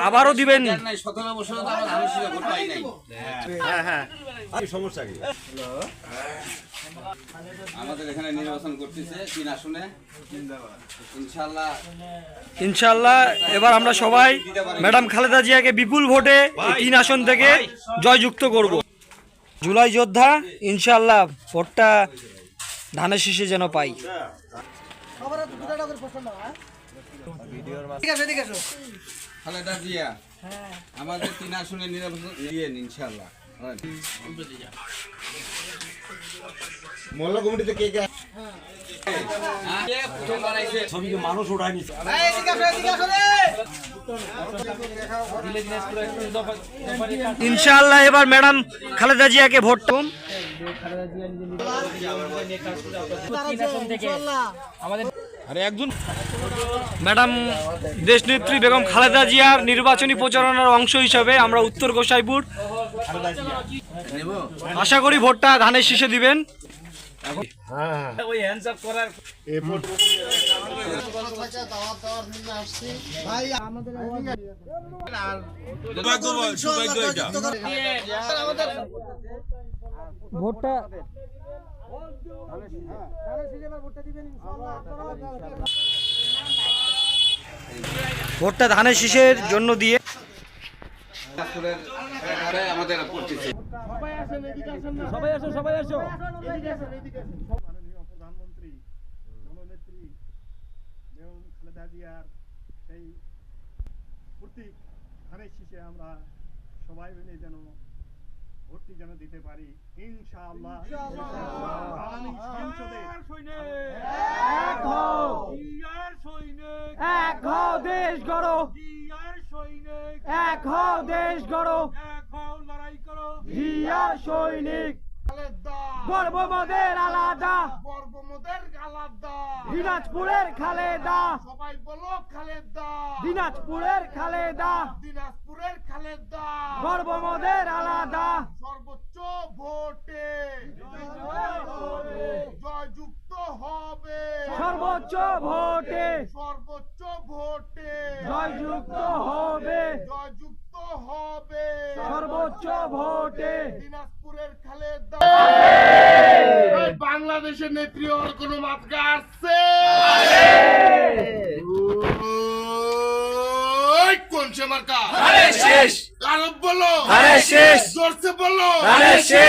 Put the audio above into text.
আবারও দিবেন? সমস্যা কি? আমাদের এখানে নির্বাচন করতেছে 3 আসনে ইনশাআল্লাহ এবার আমরা সবাই ম্যাডাম খালেদা জিয়াকে বিপুল ভোটে 3 আসন থেকে জয়যুক্ত করব। জুলাই যোদ্ধা ইনশাআল্লাহ ভোটটা ধানের শীষে যেন পাই। খালেদা জিয়া আমাদের 3 আসনে নির্বাচন দিয়েন ইনশাআল্লাহ। মোল্লা কমিটিতে কে কে মানুষ উঠায়নি। ইনশাআল্লাহ এবার ম্যাডাম খালেদা জিয়াকে ভোট ম্যাডাম দেশনেত্রী বেগম খালেদা জিয়ার নির্বাচনী প্রচারণার অংশ হিসাবে আমরা উত্তর গোসাইপুর আশা করি ভোটটা ধানের শীষে দিবেন। ভোটটা ধানের শীষের জন্য দিয়ে আমাদের করতেছে। প্রধানমন্ত্রী জননেত্রী বেগম খালেদা জিয়ার সেই প্রতীক ধানের শীষে আমরা সবাই মিলে যেন ভোটটি যেন দিতে পারি ইনশাআল্লাহ। আগামী সংসদে এক হও দেশ গড়ো, এক হও দেশ গড়ো, লড়াই করো জিয়ার সৈনিক খালেদা, গর্ব মোদের আলাদা, গর্ব মোদের আলাদা, দিনাজপুরের খালেদা, সবাই বলো খালেদা, দিনাজপুরের খালেদা, দিনাজপুরের খালেদা, গর্ব মোদের আলাদা, সর্বোচ্চ ভোটে জয়যুক্ত হবে, সর্বোচ্চ ভোটে সর্বোচ্চ ভোটে জয়যুক্ত হবে, জয়যুক্ত হবে, সর্বোচ্চ ভোটে দিনাজপুরের খালেদা। বাংলাদেশের নেত্রী আর কোন মাতকা আছে? কোন সে মার্কা? আরে শেষ, আরব বলো, আরে শেষ, জোরসে বলো, আরে শেষ।